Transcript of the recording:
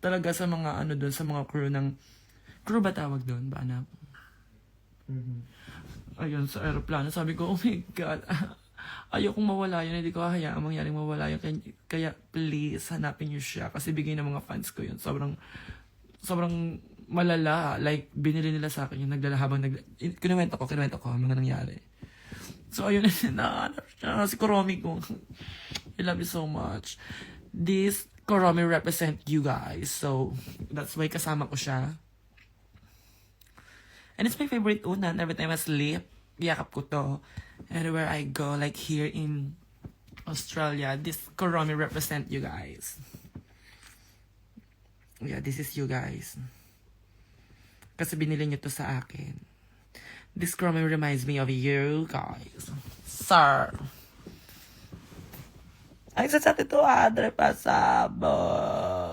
talaga sa mga ano doon, sa mga crew ba tawag doon? Ba anak? Ayun, sa aeroplano, sabi ko, oh my God, ayokong mawala yun, hindi ko hayaang mangyaring mawala yun, kaya please, hanapin niyo siya, kasi bigay ng mga fans ko yun, sobrang malala, like, binili nila sa akin yung nagdala habang kinuwento ko, mga nangyari. So, ayun, nahanap siya, si Kuromi ko, I love you so much. This Kuromi represent you guys, so, that's why kasama ko siya. And it's my favorite unan. Every time I sleep, yakap ko to. Everywhere I go, like here in Australia, this Kuromi represent you guys. Yeah, this is you guys. Kasi binili nyo to sa akin. This Kuromi reminds me of you guys. Sir. Ay, sa ito, Andre Pasabog.